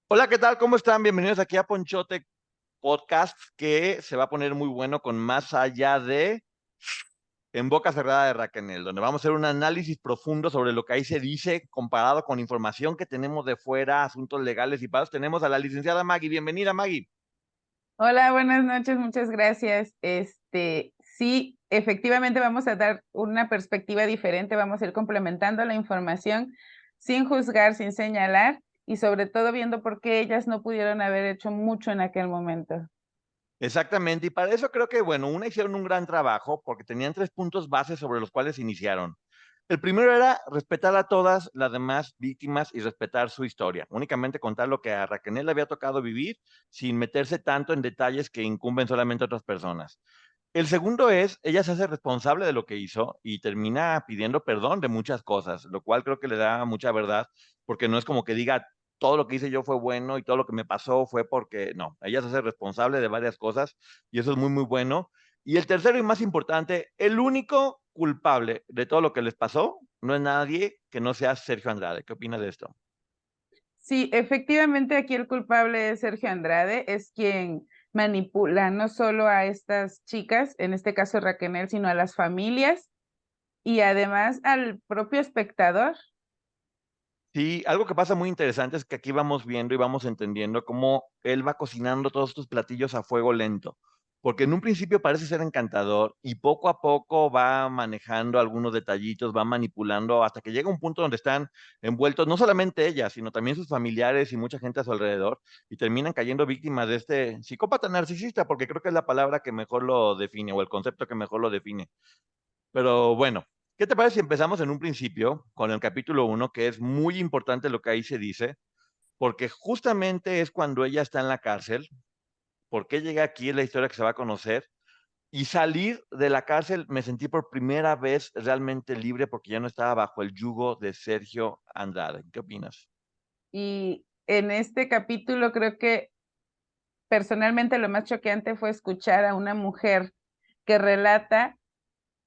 Hola, ¿qué tal? ¿Cómo están? Bienvenidos aquí a Ponchote Podcast, que se va a poner muy bueno con más allá de En Boca Cerrada de Raquel, donde vamos a hacer un análisis profundo sobre lo que ahí se dice comparado con información que tenemos de fuera, asuntos legales y pagos. Tenemos a la licenciada Maggie. Bienvenida, Maggie. Hola, buenas noches, muchas gracias. Sí, efectivamente vamos a dar una perspectiva diferente, vamos a ir complementando la información sin juzgar, sin señalar y sobre todo viendo por qué ellas no pudieron haber hecho mucho en aquel momento. Exactamente, y para eso creo que, bueno, hicieron un gran trabajo porque tenían tres puntos base sobre los cuales iniciaron. El primero era respetar a todas las demás víctimas y respetar su historia. Únicamente contar lo que a Raquel le había tocado vivir sin meterse tanto en detalles que incumben solamente a otras personas. El segundo es, ella se hace responsable de lo que hizo y termina pidiendo perdón de muchas cosas, lo cual creo que le da mucha verdad, porque no es como que diga todo lo que hice yo fue bueno y todo lo que me pasó fue porque no, ella se hace responsable de varias cosas y eso es muy, muy bueno. Y el tercero y más importante, el único culpable de todo lo que les pasó no es nadie que no sea Sergio Andrade. ¿Qué opinas de esto? Sí, efectivamente aquí el culpable es Sergio Andrade, es quien manipula no solo a estas chicas, en este caso Raquel, sino a las familias y además al propio espectador. Sí, algo que pasa muy interesante es que aquí vamos viendo y vamos entendiendo cómo él va cocinando todos estos platillos a fuego lento, porque en un principio parece ser encantador y poco a poco va manejando algunos detallitos, va manipulando hasta que llega un punto donde están envueltos no solamente ella, sino también sus familiares y mucha gente a su alrededor y terminan cayendo víctimas de este psicópata narcisista, porque creo que es la palabra que mejor lo define o el concepto que mejor lo define. Pero bueno, ¿qué te parece si empezamos en un principio con el capítulo uno, que es muy importante lo que ahí se dice, porque justamente es cuando ella está en la cárcel, por qué llega aquí es la historia que se va a conocer, y salir de la cárcel me sentí por primera vez realmente libre porque ya no estaba bajo el yugo de Sergio Andrade. ¿Qué opinas? Y en este capítulo creo que personalmente lo más choqueante fue escuchar a una mujer que relata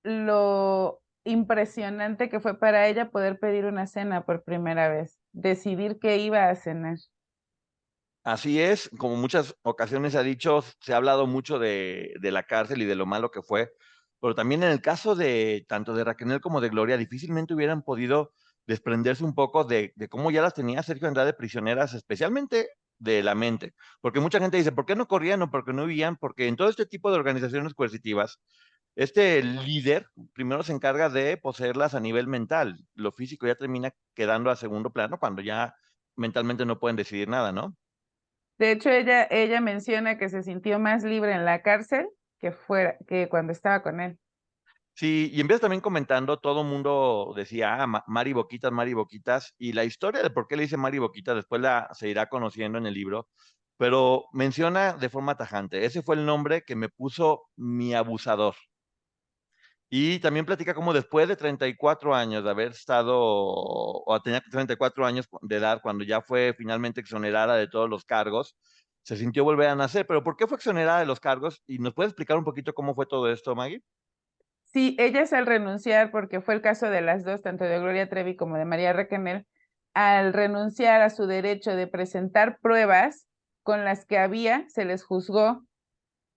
lo impresionante que fue para ella poder pedir una cena por primera vez, decidir que iba a cenar. Así es, como muchas ocasiones se ha dicho, se ha hablado mucho de la cárcel y de lo malo que fue, pero también en el caso de tanto de Raquel como de Gloria, difícilmente hubieran podido desprenderse un poco de cómo ya las tenía Sergio Andrade prisioneras, especialmente de la mente, porque mucha gente dice, ¿por qué no corrían o por qué no huían? Porque en todo este tipo de organizaciones coercitivas, este líder primero se encarga de poseerlas a nivel mental, lo físico ya termina quedando a segundo plano cuando ya mentalmente no pueden decidir nada, ¿no? De hecho, ella menciona que se sintió más libre en la cárcel que cuando estaba con él. Sí, y empieza también comentando, todo el mundo decía, Mari Boquitas, y la historia de por qué le dice Mari Boquitas después se irá conociendo en el libro, pero menciona de forma tajante, ese fue el nombre que me puso mi abusador. Y también platica cómo después de 34 años de haber estado, o tenía 34 años de edad, cuando ya fue finalmente exonerada de todos los cargos, se sintió volver a nacer. Pero ¿por qué fue exonerada de los cargos? ¿Y nos puedes explicar un poquito cómo fue todo esto, Maggie? Sí, ellas al renunciar, porque fue el caso de las dos, tanto de Gloria Trevi como de María Requenel, al renunciar a su derecho de presentar pruebas con las que había, se les juzgó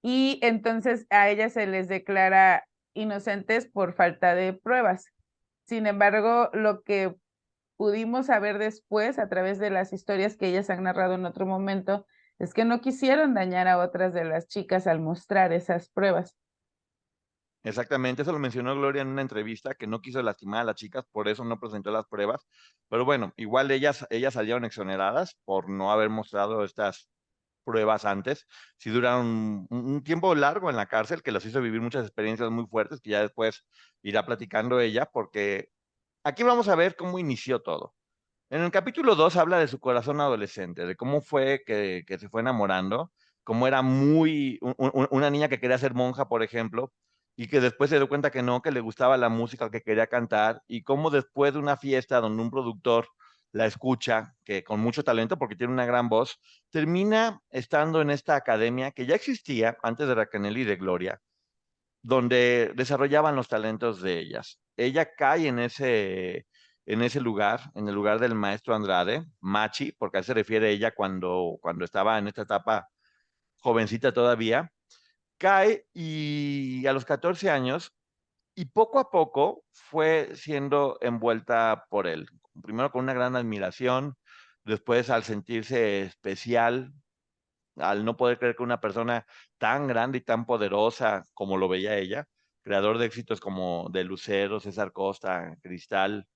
y entonces a ellas se les declara inocentes por falta de pruebas. Sin embargo, lo que pudimos saber después a través de las historias que ellas han narrado en otro momento es que no quisieron dañar a otras de las chicas al mostrar esas pruebas. Exactamente, eso lo mencionó Gloria en una entrevista, que no quiso lastimar a las chicas, por eso no presentó las pruebas. Pero bueno, igual ellas salieron exoneradas por no haber mostrado estas pruebas antes. Sí duraron un tiempo largo en la cárcel, que los hizo vivir muchas experiencias muy fuertes, que ya después irá platicando ella, porque aquí vamos a ver cómo inició todo. En el capítulo 2 habla de su corazón adolescente, de cómo fue que se fue enamorando, cómo era una niña que quería ser monja, por ejemplo, y que después se dio cuenta que no, que le gustaba la música, que quería cantar, y cómo después de una fiesta donde un productor la escucha, que con mucho talento, porque tiene una gran voz, termina estando en esta academia que ya existía antes de Raquel y de Gloria, donde desarrollaban los talentos de ellas. Ella cae en ese lugar, en el lugar del maestro Andrade, Machi, porque a él se refiere ella cuando estaba en esta etapa jovencita todavía, cae y a los 14 años, y poco a poco fue siendo envuelta por él. Primero con una gran admiración, después al sentirse especial, al no poder creer que una persona tan grande y tan poderosa como lo veía ella, creador de éxitos como de Lucero, César Costa, Cristal,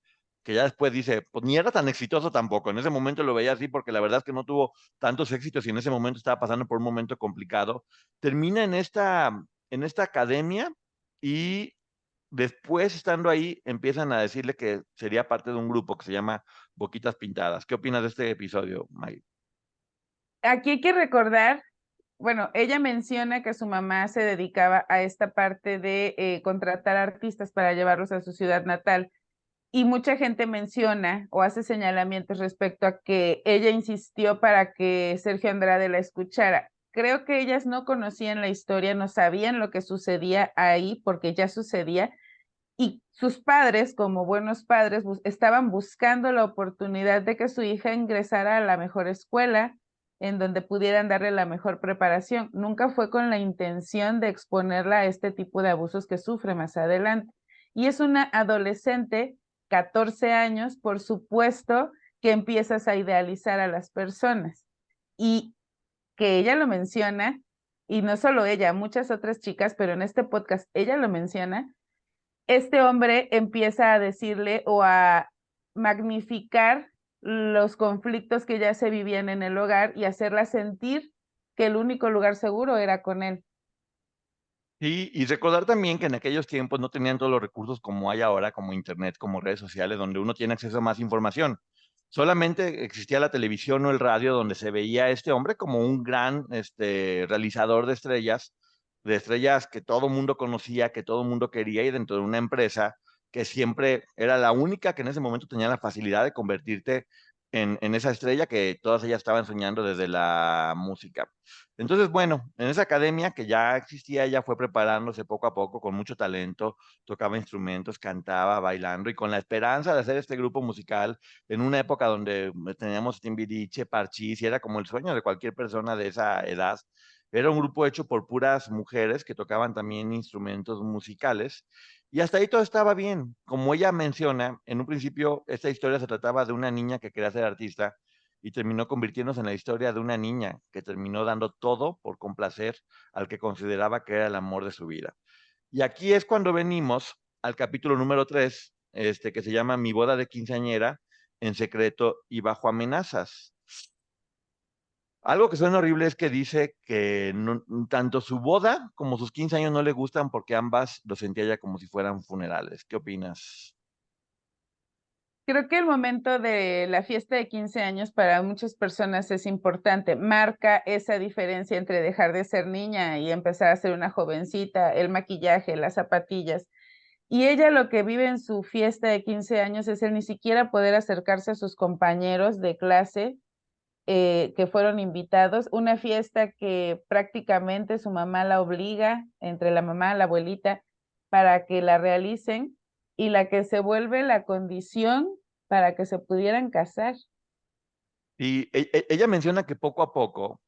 que ya después dice, pues ni era tan exitoso tampoco. En ese momento lo veía así porque la verdad es que no tuvo tantos éxitos y en ese momento estaba pasando por un momento complicado. Termina en esta academia y después, estando ahí, empiezan a decirle que sería parte de un grupo que se llama Boquitas Pintadas. ¿Qué opinas de este episodio, May? Aquí hay que recordar, bueno, ella menciona que su mamá se dedicaba a esta parte de contratar artistas para llevarlos a su ciudad natal. Y mucha gente menciona o hace señalamientos respecto a que ella insistió para que Sergio Andrade la escuchara. Creo que ellas no conocían la historia, no sabían lo que sucedía ahí porque ya sucedía y sus padres, como buenos padres, estaban buscando la oportunidad de que su hija ingresara a la mejor escuela en donde pudieran darle la mejor preparación. Nunca fue con la intención de exponerla a este tipo de abusos que sufre más adelante. Y es una adolescente, 14 años, por supuesto que empiezas a idealizar a las personas. Y que ella lo menciona, y no solo ella, muchas otras chicas, pero en este podcast ella lo menciona, este hombre empieza a decirle o a magnificar los conflictos que ya se vivían en el hogar y hacerla sentir que el único lugar seguro era con él. Y recordar también que en aquellos tiempos no tenían todos los recursos como hay ahora, como internet, como redes sociales, donde uno tiene acceso a más información. Solamente existía la televisión o el radio donde se veía a este hombre como un gran realizador de estrellas que todo mundo conocía, que todo mundo quería y dentro de una empresa que siempre era la única que en ese momento tenía la facilidad de convertirte en esa estrella que todas ellas estaban soñando desde la música. Entonces, bueno, en esa academia que ya existía, ella fue preparándose poco a poco con mucho talento, tocaba instrumentos, cantaba, bailando y con la esperanza de hacer este grupo musical en una época donde teníamos Timbiriche, Parchís y era como el sueño de cualquier persona de esa edad. Era un grupo hecho por puras mujeres que tocaban también instrumentos musicales y hasta ahí todo estaba bien. Como ella menciona, en un principio esta historia se trataba de una niña que quería ser artista y terminó convirtiéndose en la historia de una niña que terminó dando todo por complacer al que consideraba que era el amor de su vida. Y aquí es cuando venimos al capítulo número 3, que se llama Mi boda de quinceañera en secreto y bajo amenazas. Algo que suena horrible es que dice que tanto su boda como sus 15 años no le gustan porque ambas lo sentía ya como si fueran funerales. ¿Qué opinas? Creo que el momento de la fiesta de 15 años para muchas personas es importante. Marca esa diferencia entre dejar de ser niña y empezar a ser una jovencita, el maquillaje, las zapatillas. Y ella lo que vive en su fiesta de 15 años es el ni siquiera poder acercarse a sus compañeros de clase que fueron invitados, una fiesta que prácticamente su mamá la obliga, entre la mamá y la abuelita, para que la realicen y la que se vuelve la condición para que se pudieran casar. Y ella menciona que poco a poco,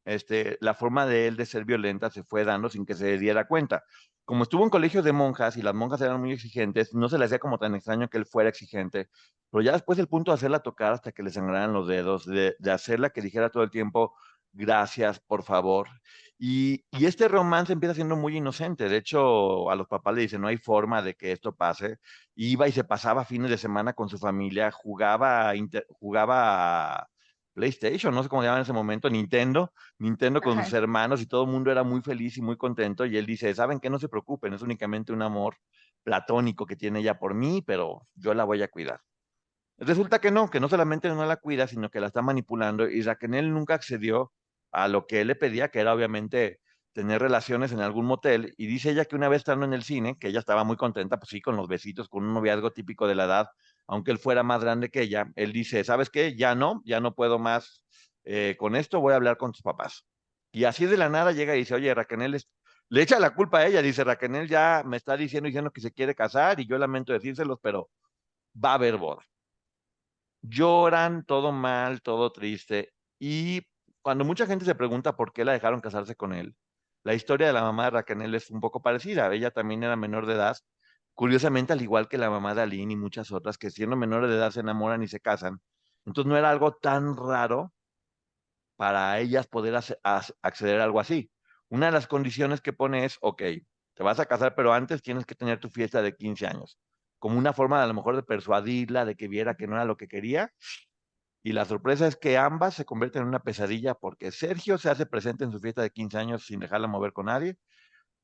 la forma de él de ser violenta se fue dando sin que se diera cuenta. Como estuvo en colegio de monjas y las monjas eran muy exigentes, no se le hacía como tan extraño que él fuera exigente, pero ya después el punto de hacerla tocar hasta que le sangraran los dedos, de hacerla que dijera todo el tiempo, gracias, por favor. Y este romance empieza siendo muy inocente. De hecho, a los papás le dicen, no hay forma de que esto pase. Iba y se pasaba fines de semana con su familia, jugaba PlayStation, no sé cómo se llama en ese momento, Nintendo con sus Ajá. hermanos y todo el mundo era muy feliz y muy contento y él dice, ¿saben qué? No se preocupen, es únicamente un amor platónico que tiene ella por mí, pero yo la voy a cuidar. Resulta que no solamente no la cuida, sino que la está manipulando y Raquel nunca accedió a lo que él le pedía, que era obviamente tener relaciones en algún motel, y dice ella que una vez estando en el cine, que ella estaba muy contenta, pues sí, con los besitos, con un noviazgo típico de la edad, aunque él fuera más grande que ella, él dice, ¿sabes qué? Ya no puedo más con esto, voy a hablar con tus papás. Y así de la nada llega y dice, oye, le echa la culpa a ella, dice, Raquel ya me está diciendo que se quiere casar y yo lamento decírselos, pero va a haber boda. Lloran, todo mal, todo triste. Y cuando mucha gente se pregunta por qué la dejaron casarse con él, la historia de la mamá de Raquel es un poco parecida. Ella también era menor de edad. Curiosamente, al igual que la mamá de Aline y muchas otras, que siendo menores de edad se enamoran y se casan. Entonces no era algo tan raro para ellas poder acceder a algo así. Una de las condiciones que pone es, ok, te vas a casar, pero antes tienes que tener tu fiesta de 15 años, como una forma a lo mejor de persuadirla, de que viera que no era lo que quería. Y la sorpresa es que ambas se convierten en una pesadilla porque Sergio se hace presente en su fiesta de 15 años sin dejarla mover con nadie.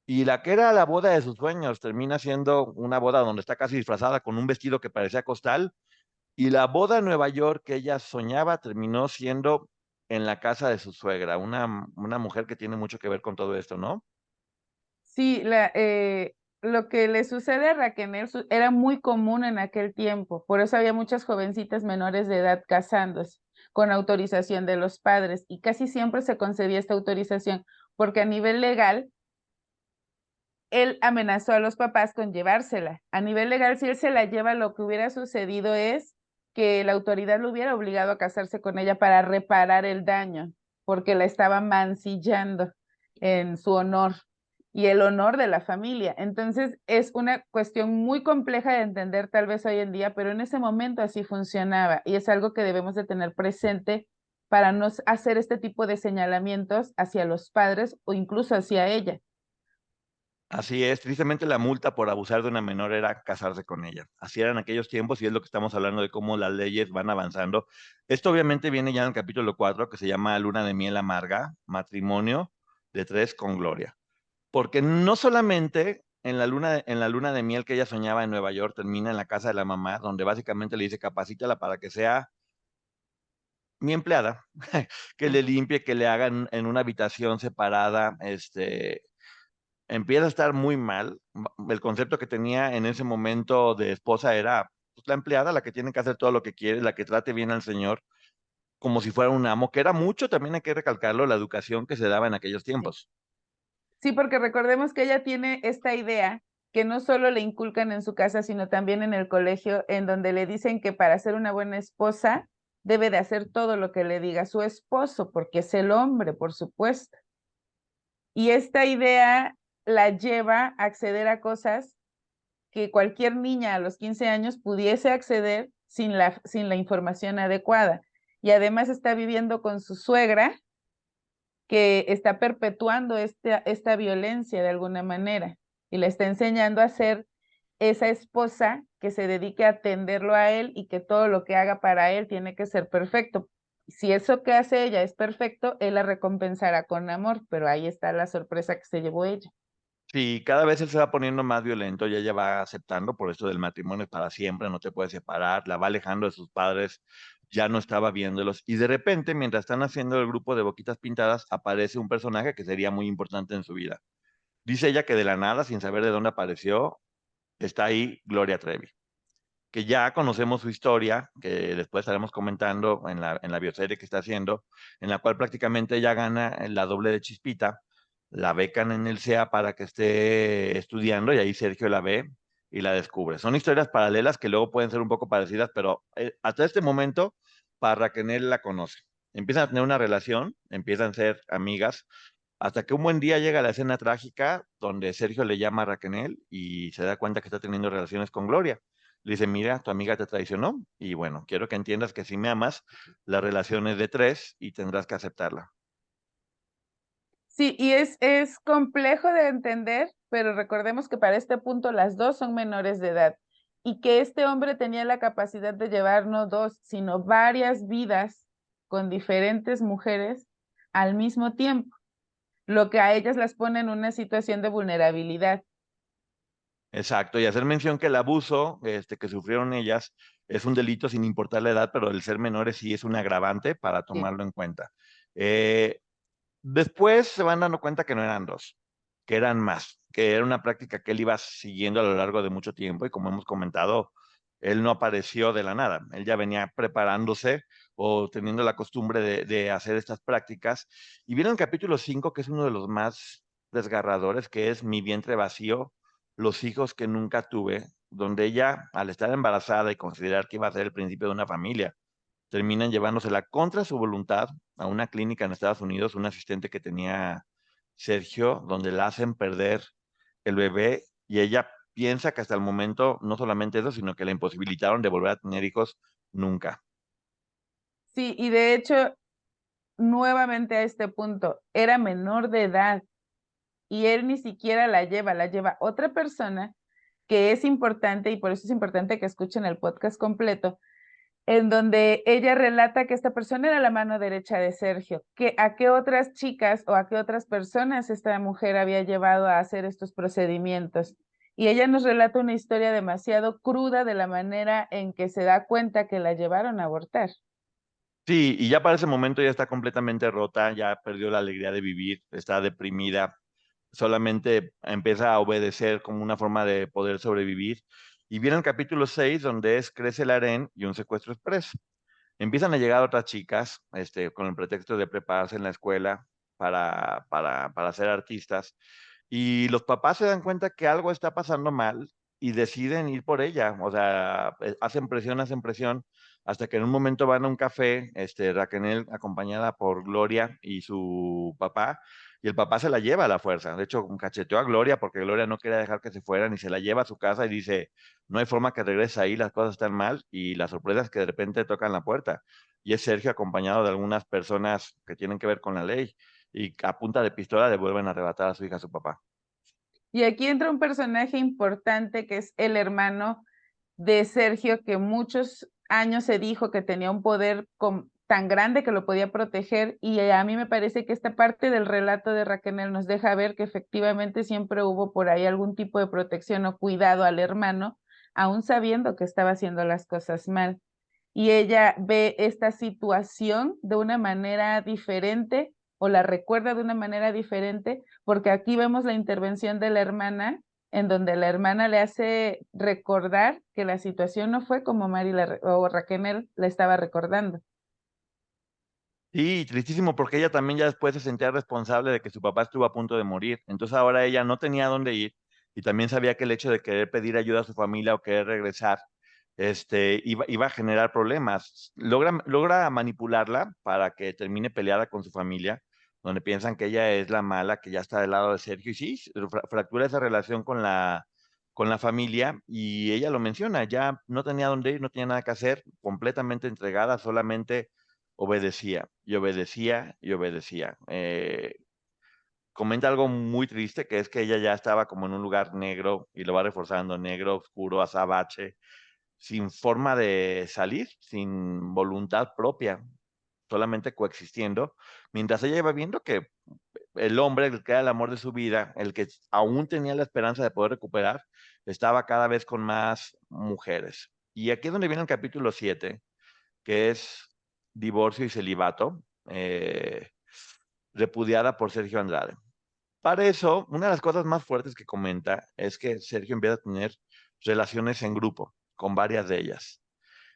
Y la que era la boda de sus sueños termina siendo una boda donde está casi disfrazada con un vestido que parecía costal. Y la boda en Nueva York que ella soñaba terminó siendo en la casa de su suegra, una mujer que tiene mucho que ver con todo esto, ¿no? Sí, lo que le sucede a Raquel era muy común en aquel tiempo, por eso había muchas jovencitas menores de edad casándose con autorización de los padres y casi siempre se concedía esta autorización porque a nivel legal él amenazó a los papás con llevársela. A nivel legal, si él se la lleva, lo que hubiera sucedido es que la autoridad lo hubiera obligado a casarse con ella para reparar el daño, porque la estaba mancillando en su honor y el honor de la familia. Entonces, es una cuestión muy compleja de entender tal vez hoy en día, pero en ese momento así funcionaba y es algo que debemos de tener presente para no hacer este tipo de señalamientos hacia los padres o incluso hacia ella. Así es, tristemente la multa por abusar de una menor era casarse con ella. Así eran aquellos tiempos y es lo que estamos hablando de cómo las leyes van avanzando. Esto obviamente viene ya en el capítulo 4 que se llama Luna de miel amarga, matrimonio de tres con gloria. Porque no solamente en la luna de miel que ella soñaba en Nueva York termina en la casa de la mamá, donde básicamente le dice capacítala para que sea mi empleada, que le limpie, que le haga en una habitación separada, empieza a estar muy mal. El concepto que tenía en ese momento de esposa era pues, la empleada, la que tiene que hacer todo lo que quiere, la que trate bien al señor, como si fuera un amo, que era mucho, también hay que recalcarlo, la educación que se daba en aquellos Sí. tiempos. Sí, porque recordemos que ella tiene esta idea que no solo le inculcan en su casa, sino también en el colegio, en donde le dicen que para ser una buena esposa debe de hacer todo lo que le diga su esposo, porque es el hombre, por supuesto. Y esta idea la lleva a acceder a cosas que cualquier niña a los 15 años pudiese acceder sin la información adecuada. Y además está viviendo con su suegra, que está perpetuando esta violencia de alguna manera y le está enseñando a ser esa esposa que se dedique a atenderlo a él y que todo lo que haga para él tiene que ser perfecto. Si eso que hace ella es perfecto, él la recompensará con amor, pero ahí está la sorpresa que se llevó ella. Sí, cada vez él se va poniendo más violento y ella va aceptando por esto del matrimonio es para siempre, no te puedes separar, la va alejando de sus padres, ya no estaba viéndolos. Y de repente, mientras están haciendo el grupo de Boquitas Pintadas, aparece un personaje que sería muy importante en su vida. Dice ella que de la nada, sin saber de dónde apareció, está ahí Gloria Trevi, que ya conocemos su historia, que después estaremos comentando en la bioserie que está haciendo, en la cual prácticamente ella gana la doble de Chispita, la becan en el CEA para que esté estudiando y ahí Sergio la ve y la descubre. Son historias paralelas que luego pueden ser un poco parecidas, pero hasta este momento, para Raquel la conoce. Empiezan a tener una relación, empiezan a ser amigas, hasta que un buen día llega la escena trágica donde Sergio le llama a Raquel y se da cuenta que está teniendo relaciones con Gloria. Le dice, mira, tu amiga te traicionó y bueno, quiero que entiendas que si me amas, la relación es de tres y tendrás que aceptarla. Sí, y es complejo de entender, pero recordemos que para este punto las dos son menores de edad y que este hombre tenía la capacidad de llevar no dos, sino varias vidas con diferentes mujeres al mismo tiempo, lo que a ellas las pone en una situación de vulnerabilidad. Exacto, y hacer mención que el abuso que sufrieron ellas es un delito sin importar la edad, pero el ser menores sí es un agravante para Sí. tomarlo en cuenta. Eh, Después se van dando cuenta que no eran dos, que eran más, que era una práctica que él iba siguiendo a lo largo de mucho tiempo y como hemos comentado, él no apareció de la nada, él ya venía preparándose o teniendo la costumbre de hacer estas prácticas. Y viene el capítulo 5 que es uno de los más desgarradores, que es Mi vientre vacío, los hijos que nunca tuve, donde ella, al estar embarazada y considerar que iba a ser el principio de una familia, terminan llevándosela contra su voluntad a una clínica en Estados Unidos, un asistente que tenía Sergio, donde la hacen perder el bebé y ella piensa que hasta el momento no solamente eso, sino que la imposibilitaron de volver a tener hijos nunca. Sí, y de hecho, nuevamente a este punto, era menor de edad y él ni siquiera la lleva otra persona que es importante y por eso es importante que escuchen el podcast completo, en donde ella relata que esta persona era la mano derecha de Sergio, que a qué otras chicas o a qué otras personas esta mujer había llevado a hacer estos procedimientos. Y ella nos relata una historia demasiado cruda de la manera en que se da cuenta que la llevaron a abortar. Sí, y ya para ese momento ya está completamente rota, ya perdió la alegría de vivir, está deprimida, solamente empieza a obedecer como una forma de poder sobrevivir. Y viene el capítulo 6 donde es Crece el harén y un secuestro express. Empiezan a llegar otras chicas, con el pretexto de prepararse en la escuela para ser artistas, y los papás se dan cuenta que algo está pasando mal y deciden ir por ella, o sea, hacen presión, hasta que en un momento van a un café, Raquel acompañada por Gloria y su papá, y el papá se la lleva a la fuerza. De hecho, cacheteó a Gloria porque Gloria no quería dejar que se fueran y se la lleva a su casa y dice, no hay forma que regrese ahí, las cosas están mal, y la sorpresa es que de repente tocan la puerta y es Sergio acompañado de algunas personas que tienen que ver con la ley y a punta de pistola le vuelven a arrebatar a su hija a su papá. Y aquí entra un personaje importante que es el hermano de Sergio, que muchos años se dijo que tenía un poder tan grande que lo podía proteger, y a mí me parece que esta parte del relato de Raquel nos deja ver que efectivamente siempre hubo por ahí algún tipo de protección o cuidado al hermano, aún sabiendo que estaba haciendo las cosas mal. Y ella ve esta situación de una manera diferente o la recuerda de una manera diferente, porque aquí vemos la intervención de la hermana, en donde la hermana le hace recordar que la situación no fue como o Raquel la estaba recordando. Sí, tristísimo porque ella también ya después se sentía responsable de que su papá estuvo a punto de morir. Entonces ahora ella no tenía dónde ir y también sabía que el hecho de querer pedir ayuda a su familia o querer regresar, iba a generar problemas. Logra manipularla para que termine peleada con su familia, donde piensan que ella es la mala, que ya está del lado de Sergio. Y sí, fractura esa relación con la familia y ella lo menciona, ya no tenía dónde ir, no tenía nada que hacer, completamente entregada, solamente obedecía y obedecía y obedecía. Comenta algo muy triste, que es que ella ya estaba como en un lugar negro y lo va reforzando, negro, oscuro, azabache, sin forma de salir, sin voluntad propia, solamente coexistiendo, mientras ella iba viendo que el hombre, el que era el amor de su vida, el que aún tenía la esperanza de poder recuperar, estaba cada vez con más mujeres. Y aquí es donde viene el capítulo 7 que es Divorcio y Celibato, repudiada por Sergio Andrade. Para eso, una de las cosas más fuertes que comenta es que Sergio empieza a tener relaciones en grupo con varias de ellas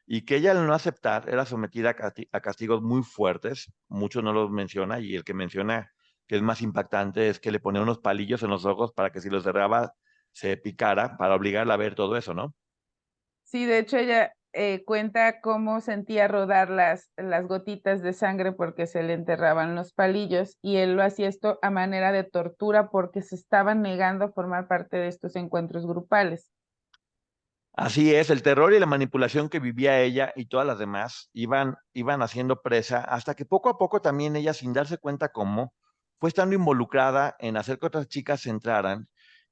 y que ella al no aceptar era sometida a castigos muy fuertes, muchos no los menciona y el que menciona que es más impactante es que le ponía unos palillos en los ojos para que si los cerraba se picara para obligarla a ver todo eso, ¿no? Sí, de hecho ella cuenta cómo sentía rodar las gotitas de sangre porque se le enterraban los palillos y él lo hacía esto a manera de tortura porque se estaban negando a formar parte de estos encuentros grupales. Así es, el terror y la manipulación que vivía ella y todas las demás iban haciendo presa hasta que poco a poco también ella, sin darse cuenta cómo, fue estando involucrada en hacer que otras chicas se entraran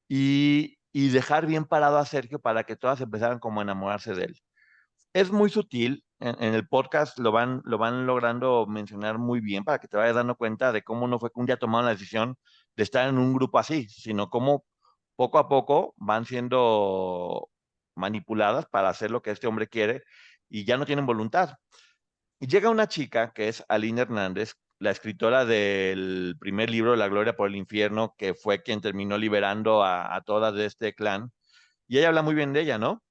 y dejar bien parado a Sergio para que todas empezaran como a enamorarse de él. Es muy sutil, en el podcast lo van logrando mencionar muy bien para que te vayas dando cuenta de cómo no fue que un día tomaron la decisión de estar en un grupo así, sino cómo poco a poco van siendo manipuladas para hacer lo que este hombre quiere y ya no tienen voluntad. Y llega una chica que es Aline Hernández, la escritora del primer libro, La Gloria por el Infierno, que fue quien terminó liberando a todas de este clan. Y ella habla muy bien de ella, ¿no?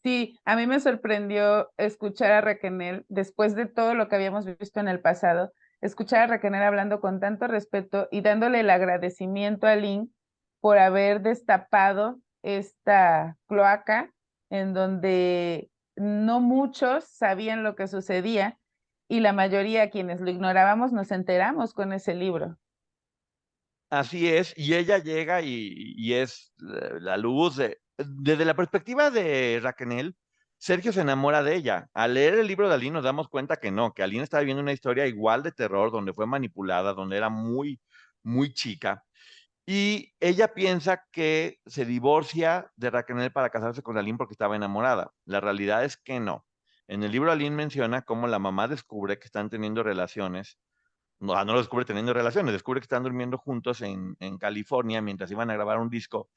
Sí, a mí me sorprendió escuchar a Raquel, después de todo lo que habíamos visto en el pasado, escuchar a Raquel hablando con tanto respeto y dándole el agradecimiento a Lynn por haber destapado esta cloaca en donde no muchos sabían lo que sucedía y la mayoría, quienes lo ignorábamos, nos enteramos con ese libro. Así es, y ella llega y es la luz. Desde la perspectiva de Raquel, Sergio se enamora de ella. Al leer el libro de Aline nos damos cuenta que no, que Aline está viviendo una historia igual de terror, donde fue manipulada, donde era muy, muy chica. Y ella piensa que se divorcia de Raquel para casarse con Aline porque estaba enamorada. La realidad es que no. En el libro Aline menciona cómo la mamá descubre que están teniendo relaciones. No, no lo descubre teniendo relaciones, descubre que están durmiendo juntos en California mientras iban a grabar un disco.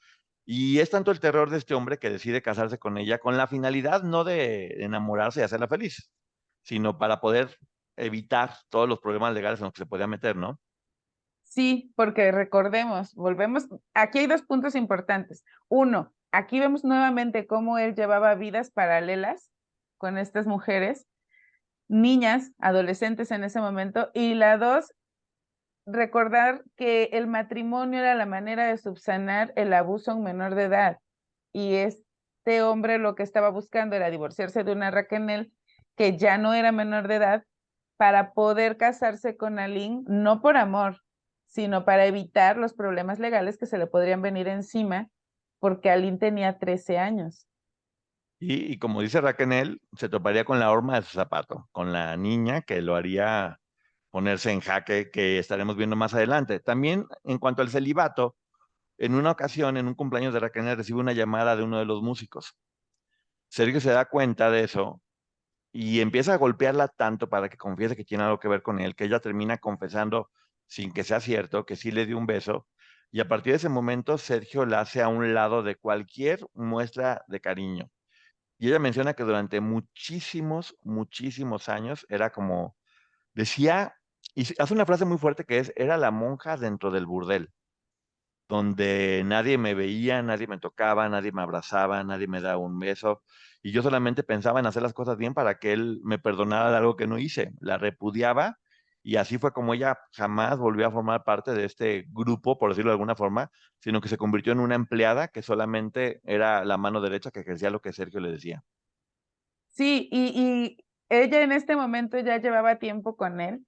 Y es tanto el terror de este hombre que decide casarse con ella con la finalidad no de enamorarse y hacerla feliz, sino para poder evitar todos los problemas legales en los que se podía meter, ¿no? Sí, porque recordemos, volvemos, aquí hay dos puntos importantes. Uno, aquí vemos nuevamente cómo él llevaba vidas paralelas con estas mujeres, niñas, adolescentes en ese momento, y la dos, recordar que el matrimonio era la manera de subsanar el abuso a un menor de edad. Y este hombre lo que estaba buscando era divorciarse de una Raquel que ya no era menor de edad para poder casarse con Aline, no por amor, sino para evitar los problemas legales que se le podrían venir encima, porque Aline tenía 13 años. Y como dice Raquel, se toparía con la horma de su zapato, con la niña que lo haría ponerse en jaque, que estaremos viendo más adelante. También en cuanto al celibato, en una ocasión, en un cumpleaños de Raquel, recibe una llamada de uno de los músicos. Sergio se da cuenta de eso y empieza a golpearla tanto para que confiese que tiene algo que ver con él, que ella termina confesando, sin que sea cierto, que sí le dio un beso. Y a partir de ese momento, Sergio la hace a un lado de cualquier muestra de cariño. Y ella menciona que durante muchísimos, muchísimos años era como, decía, y hace una frase muy fuerte que es, era la monja dentro del burdel, donde nadie me veía, nadie me tocaba, nadie me abrazaba, nadie me daba un beso, y yo solamente pensaba en hacer las cosas bien para que él me perdonara de algo que no hice. La repudiaba, y así fue como ella jamás volvió a formar parte de este grupo, por decirlo de alguna forma, sino que se convirtió en una empleada que solamente era la mano derecha que ejercía lo que Sergio le decía. Sí, y ella en este momento ya llevaba tiempo con él.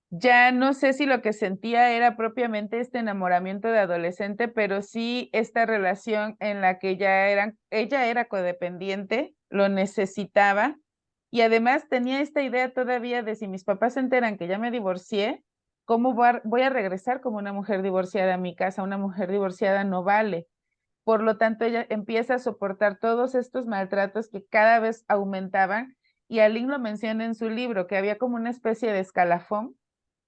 Ya no sé si lo que sentía era propiamente este enamoramiento de adolescente, pero sí esta relación en la que ella era codependiente, lo necesitaba y además tenía esta idea todavía de si mis papás se enteran que ya me divorcié, ¿cómo voy a regresar como una mujer divorciada a mi casa? Una mujer divorciada no vale. Por lo tanto, ella empieza a soportar todos estos maltratos que cada vez aumentaban y Aline lo menciona en su libro, que había como una especie de escalafón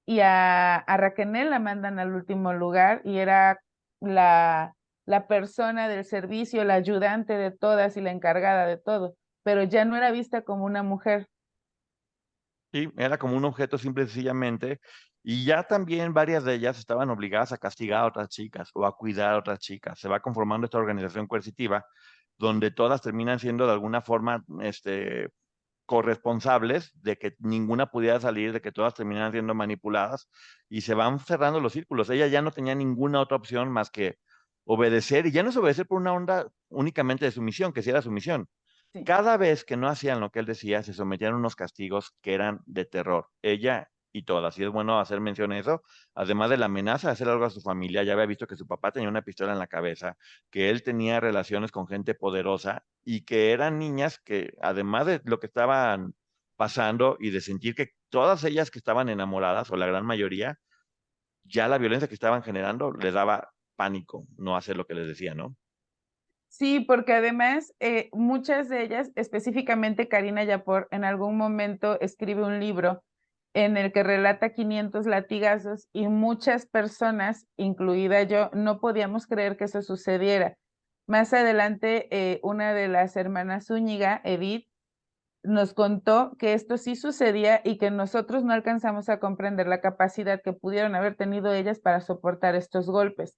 y a Raquel la mandan al último lugar y era la, la persona del servicio, la ayudante de todas y la encargada de todo, pero ya no era vista como una mujer. Sí, era como un objeto simple y sencillamente, y ya también varias de ellas estaban obligadas a castigar a otras chicas o a cuidar a otras chicas. Se va conformando esta organización coercitiva donde todas terminan siendo de alguna forma corresponsables de que ninguna pudiera salir, de que todas terminaran siendo manipuladas y se van cerrando los círculos. Ella ya no tenía ninguna otra opción más que obedecer, y ya no es obedecer por una onda únicamente de sumisión, que sí era sumisión. Sí. Cada vez que no hacían lo que él decía, se sometían a unos castigos que eran de terror. Ella y todas. Y es bueno hacer mención de eso. Además de la amenaza de hacer algo a su familia, ya había visto que su papá tenía una pistola en la cabeza, que él tenía relaciones con gente poderosa y que eran niñas que, además de lo que estaban pasando y de sentir que todas ellas que estaban enamoradas, o la gran mayoría, ya la violencia que estaban generando les daba pánico no hacer lo que les decía, ¿no? Sí, porque además muchas de ellas, específicamente Karina Yapor, en algún momento escribe un libro en el que relata 500 latigazos y muchas personas, incluida yo, no podíamos creer que eso sucediera. Más adelante, una de las hermanas Zúñiga, Edith, nos contó que esto sí sucedía y que nosotros no alcanzamos a comprender la capacidad que pudieron haber tenido ellas para soportar estos golpes.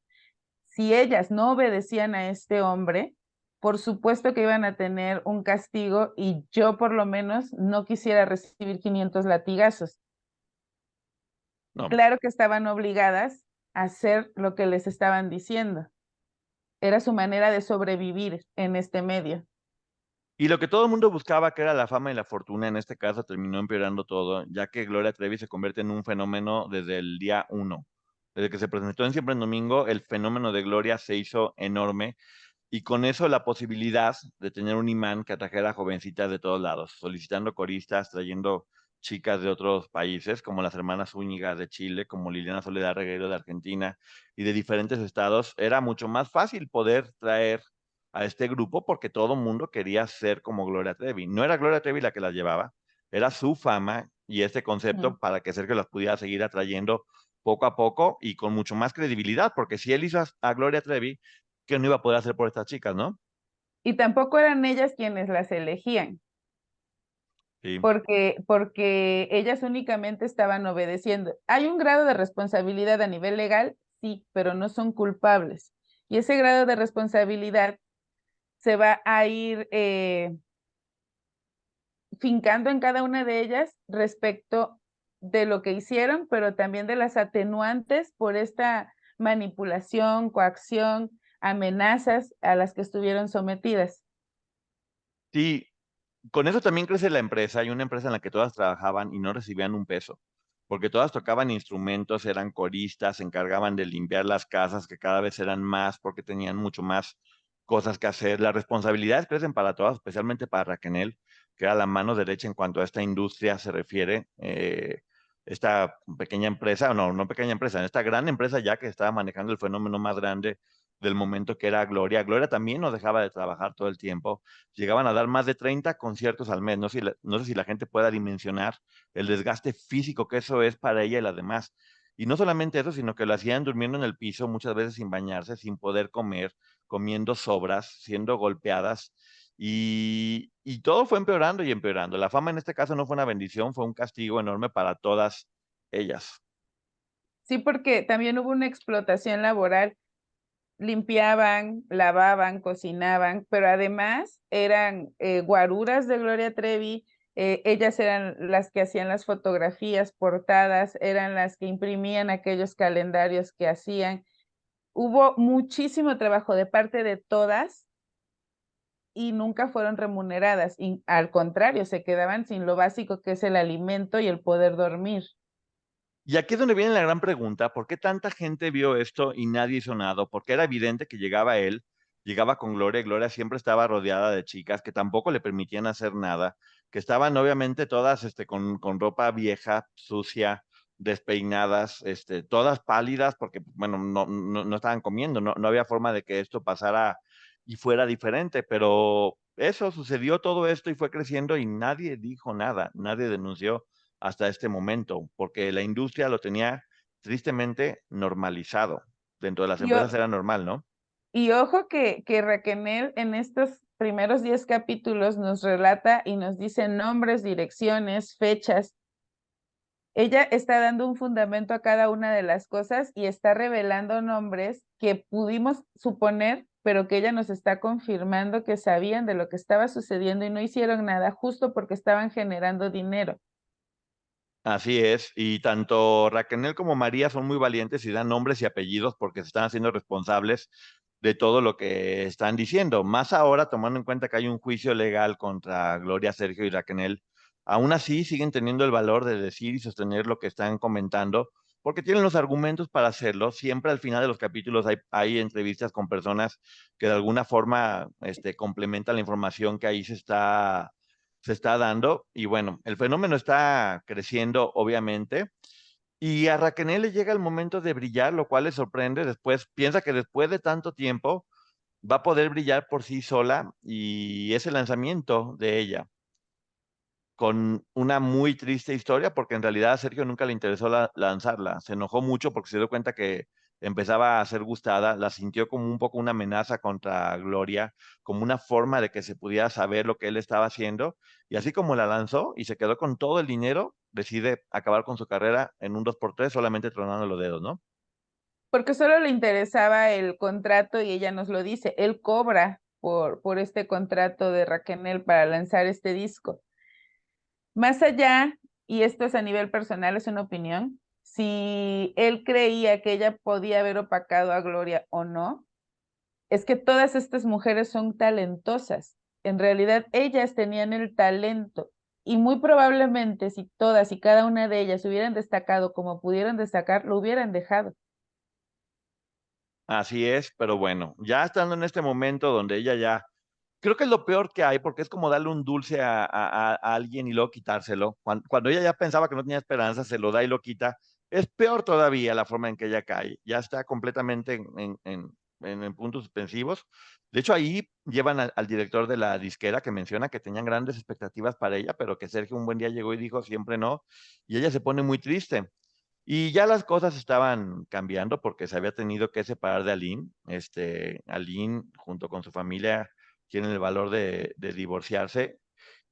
Si ellas no obedecían a este hombre, por supuesto que iban a tener un castigo y yo por lo menos no quisiera recibir 500 latigazos. No. Claro que estaban obligadas a hacer lo que les estaban diciendo. Era su manera de sobrevivir en este medio. Y lo que todo el mundo buscaba, que era la fama y la fortuna, en este caso terminó empeorando todo, ya que Gloria Trevi se convierte en un fenómeno desde el día uno. Desde que se presentó en Siempre en Domingo, el fenómeno de Gloria se hizo enorme y con eso la posibilidad de tener un imán que atrajera a jovencitas de todos lados, solicitando coristas, trayendo chicas de otros países, como las hermanas Zúñiga de Chile, como Liliana Soledad Regueiro de Argentina y de diferentes estados. Era mucho más fácil poder traer a este grupo porque todo el mundo quería ser como Gloria Trevi. No era Gloria Trevi la que las llevaba, era su fama y este Mm. concepto para que Sergio las pudiera seguir atrayendo poco a poco y con mucho más credibilidad, porque si él hizo a Gloria Trevi, ¿qué no iba a poder hacer por estas chicas, no? Y tampoco eran ellas quienes las elegían, Sí. porque ellas únicamente estaban obedeciendo. Hay un grado de responsabilidad a nivel legal, sí, pero no son culpables. Y ese grado de responsabilidad se va a ir fincando en cada una de ellas respecto de lo que hicieron, pero también de las atenuantes por esta manipulación, coacción, amenazas a las que estuvieron sometidas. Sí, con eso también crece la empresa y una empresa en la que todas trabajaban y no recibían un peso, porque todas tocaban instrumentos, eran coristas, se encargaban de limpiar las casas, que cada vez eran más porque tenían mucho más cosas que hacer. Las responsabilidades crecen para todas, especialmente para Raquel, que era la mano derecha en cuanto a esta industria se refiere. Esta pequeña empresa, no, no pequeña empresa, esta gran empresa ya que estaba manejando el fenómeno más grande del momento que era Gloria. Gloria también no dejaba de trabajar todo el tiempo, llegaban a dar más de 30 conciertos al mes. No sé si la gente pueda dimensionar el desgaste físico que eso es para ella y las demás. Y no solamente eso, sino que lo hacían durmiendo en el piso, muchas veces sin bañarse, sin poder comer, comiendo sobras, siendo golpeadas. Y todo fue empeorando y empeorando. La fama en este caso no fue una bendición, fue un castigo enorme para todas ellas. Sí, porque también hubo una explotación laboral, limpiaban, lavaban, cocinaban, pero además eran guaruras de Gloria Trevi, ellas eran las que hacían las fotografías, portadas, eran las que imprimían aquellos calendarios que hacían. Hubo muchísimo trabajo de parte de todas y nunca fueron remuneradas, y al contrario, se quedaban sin lo básico que es el alimento y el poder dormir. Y aquí es donde viene la gran pregunta, ¿por qué tanta gente vio esto y nadie hizo nada? Porque era evidente que llegaba él, llegaba con Gloria, y Gloria siempre estaba rodeada de chicas que tampoco le permitían hacer nada, que estaban obviamente todas con ropa vieja, sucia, despeinadas, todas pálidas, porque bueno, no estaban comiendo, no había forma de que esto pasara y fuera diferente, pero eso sucedió todo esto y fue creciendo y nadie dijo nada, nadie denunció hasta este momento, porque la industria lo tenía tristemente normalizado. Dentro de las Y, empresas era normal, ¿no? y ojo que Raquel en estos primeros 10 capítulos nos relata y nos dice nombres, direcciones, fechas. Ella está dando un fundamento a cada una de las cosas y está revelando nombres que pudimos suponer, pero que ella nos está confirmando que sabían de lo que estaba sucediendo y no hicieron nada justo porque estaban generando dinero. Así es, y tanto Raquel como María son muy valientes y dan nombres y apellidos porque se están haciendo responsables de todo lo que están diciendo. Más ahora, tomando en cuenta que hay un juicio legal contra Gloria, Sergio y Raquel, aún así siguen teniendo el valor de decir y sostener lo que están comentando, porque tienen los argumentos para hacerlo. Siempre al final de los capítulos hay entrevistas con personas que de alguna forma complementan la información que ahí se está dando y bueno, el fenómeno está creciendo obviamente y a Raquel le llega el momento de brillar, lo cual le sorprende. Después piensa que después de tanto tiempo va a poder brillar por sí sola y es el lanzamiento de ella con una muy triste historia porque en realidad a Sergio nunca le interesó lanzarla. Se enojó mucho porque se dio cuenta que empezaba a ser gustada, la sintió como un poco una amenaza contra Gloria, como una forma de que se pudiera saber lo que él estaba haciendo. Y así como la lanzó y se quedó con todo el dinero, decide acabar con su carrera en un 2x3 solamente tronando los dedos, ¿no? Porque solo le interesaba el contrato y ella nos lo dice, él cobra por este contrato de Raquel para lanzar este disco. Más allá, y esto es a nivel personal, es una opinión, si él creía que ella podía haber opacado a Gloria o no, es que todas estas mujeres son talentosas en realidad ellas tenían el talento y muy probablemente si todas y cada una de ellas hubieran destacado como pudieron destacar, lo hubieran dejado. Así es, pero bueno, ya estando en este momento donde ella ya, creo que es lo peor que hay, porque es como darle un dulce a alguien y luego quitárselo. Cuando ella ya pensaba que no tenía esperanza, se lo da y lo quita. Es peor todavía la forma en que ella cae. Ya está completamente en puntos suspensivos. De hecho, ahí llevan al director de la disquera que menciona que tenían grandes expectativas para ella, pero que Sergio un buen día llegó y dijo siempre no. Y ella se pone muy triste. Y ya las cosas estaban cambiando porque se había tenido que separar de Aline. Aline, junto con su familia, tienen el valor de divorciarse.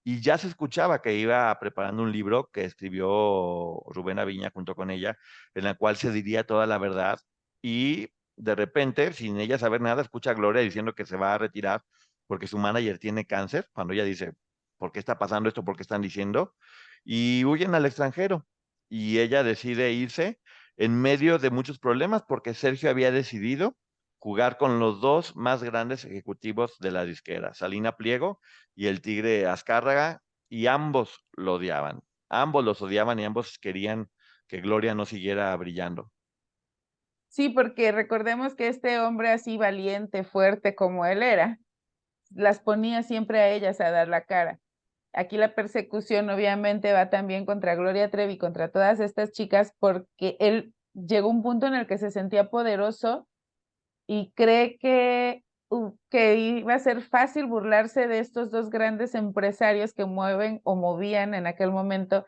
Y ya se escuchaba que iba preparando un libro que escribió Rubén Aviña junto con ella, en el cual se diría toda la verdad. Y de repente, sin ella saber nada, escucha a Gloria diciendo que se va a retirar porque su manager tiene cáncer. Cuando ella dice, ¿por qué está pasando esto? ¿Por qué están diciendo? Y huyen al extranjero. Y ella decide irse en medio de muchos problemas porque Sergio había decidido jugar con los dos más grandes ejecutivos de la disquera, Salina Pliego y el Tigre Azcárraga, y ambos lo odiaban. Ambos los odiaban y ambos querían que Gloria no siguiera brillando. Sí, porque recordemos que este hombre así valiente, fuerte como él era, las ponía siempre a ellas a dar la cara. Aquí la persecución obviamente va también contra Gloria Trevi, contra todas estas chicas, porque él llegó a un punto en el que se sentía poderoso y cree que iba a ser fácil burlarse de estos dos grandes empresarios que mueven o movían en aquel momento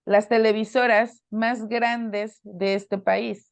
las televisoras más grandes de este país.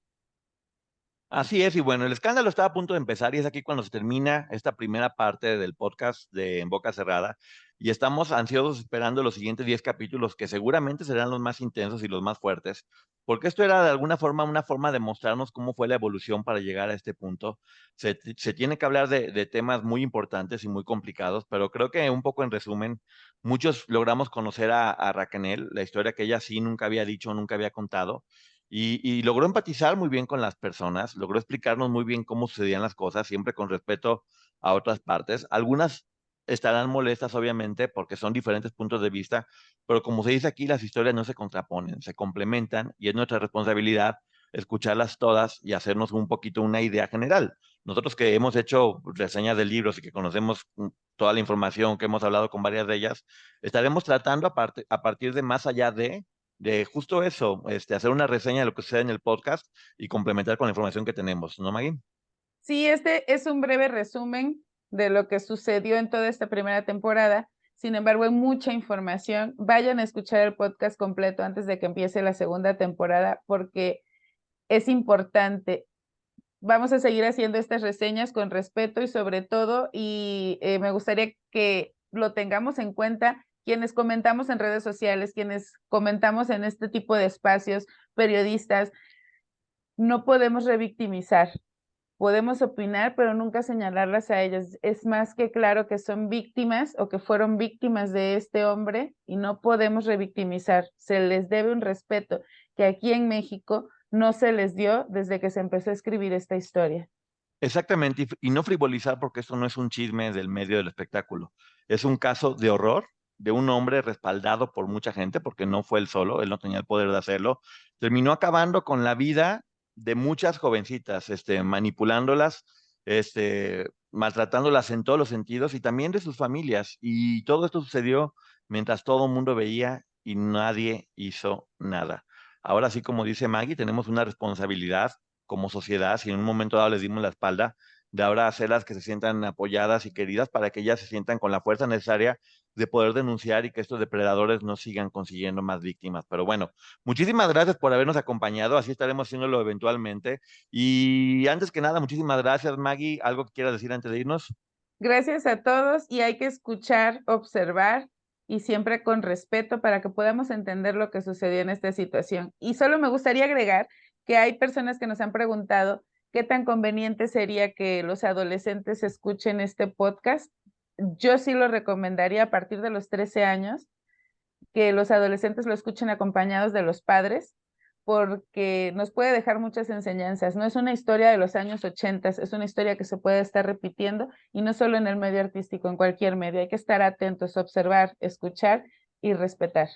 Así es, y bueno, el escándalo estaba a punto de empezar y es aquí cuando se termina esta primera parte del podcast de En Boca Cerrada y estamos ansiosos esperando los siguientes 10 capítulos que seguramente serán los más intensos y los más fuertes, porque esto era de alguna forma una forma de mostrarnos cómo fue la evolución para llegar a este punto. Se tiene que hablar de temas muy importantes y muy complicados, pero creo que un poco en resumen, muchos logramos conocer a Raquel, la historia que ella sí nunca había dicho, nunca había contado y logró empatizar muy bien con las personas, logró explicarnos muy bien cómo sucedían las cosas, siempre con respeto a otras partes. Algunas estarán molestas, obviamente, porque son diferentes puntos de vista, pero como se dice aquí, las historias no se contraponen, se complementan y es nuestra responsabilidad escucharlas todas y hacernos un poquito una idea general. Nosotros que hemos hecho reseñas de libros y que conocemos toda la información, que hemos hablado con varias de ellas, estaremos tratando a partir de más allá de justo eso, hacer una reseña de lo que sucede en el podcast y complementar con la información que tenemos, ¿no, Maggie? Sí, este es un breve resumen de lo que sucedió en toda esta primera temporada. Sin embargo, hay mucha información. Vayan a escuchar el podcast completo antes de que empiece la segunda temporada porque es importante. Vamos a seguir haciendo estas reseñas con respeto y sobre todo, y me gustaría que lo tengamos en cuenta quienes comentamos en redes sociales, quienes comentamos en este tipo de espacios, periodistas, no podemos revictimizar. Podemos opinar, pero nunca señalarlas a ellas. Es más que claro que son víctimas o que fueron víctimas de este hombre y no podemos revictimizar. Se les debe un respeto que aquí en México no se les dio desde que se empezó a escribir esta historia. Exactamente, y no frivolizar porque esto no es un chisme del medio del espectáculo, es un caso de horror de un hombre respaldado por mucha gente, porque no fue él solo, él no tenía el poder de hacerlo, terminó acabando con la vida de muchas jovencitas, manipulándolas, maltratándolas en todos los sentidos y también de sus familias. Y todo esto sucedió mientras todo el mundo veía y nadie hizo nada. Ahora sí, como dice Maggie, tenemos una responsabilidad como sociedad, si en un momento dado les dimos la espalda, de ahora hacerlas que se sientan apoyadas y queridas para que ellas se sientan con la fuerza necesaria de poder denunciar y que estos depredadores no sigan consiguiendo más víctimas. Pero bueno, muchísimas gracias por habernos acompañado, así estaremos haciéndolo eventualmente. Y antes que nada, muchísimas gracias, Maggie. ¿Algo que quieras decir antes de irnos? Gracias a todos y hay que escuchar, observar y siempre con respeto para que podamos entender lo que sucedió en esta situación. Y solo me gustaría agregar que hay personas que nos han preguntado qué tan conveniente sería que los adolescentes escuchen este podcast. Yo sí lo recomendaría a partir de los 13 años, que los adolescentes lo escuchen acompañados de los padres, porque nos puede dejar muchas enseñanzas. No es una historia de los años 80, es una historia que se puede estar repitiendo y no solo en el medio artístico, en cualquier medio. Hay que estar atentos, observar, escuchar y respetar.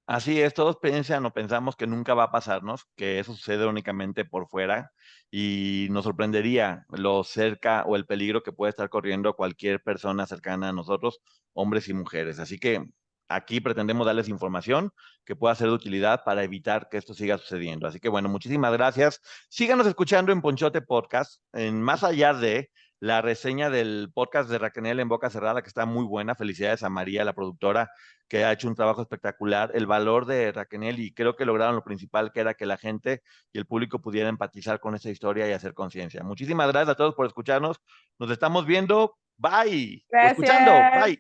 Así es, todos piensan o pensamos que nunca va a pasarnos, que eso sucede únicamente por fuera y nos sorprendería lo cerca o el peligro que puede estar corriendo cualquier persona cercana a nosotros, hombres y mujeres. Así que aquí pretendemos darles información que pueda ser de utilidad para evitar que esto siga sucediendo. Así que bueno, muchísimas gracias. Síganos escuchando en Ponchote Podcast, en más allá de la reseña del podcast de Raquel en Boca Cerrada, que está muy buena. Felicidades a María, la productora, que ha hecho un trabajo espectacular. El valor de Raquel, y creo que lograron lo principal, que era que la gente y el público pudiera empatizar con esta historia y hacer conciencia. Muchísimas gracias a todos por escucharnos. Nos estamos viendo. Bye. O escuchando. Gracias. Bye.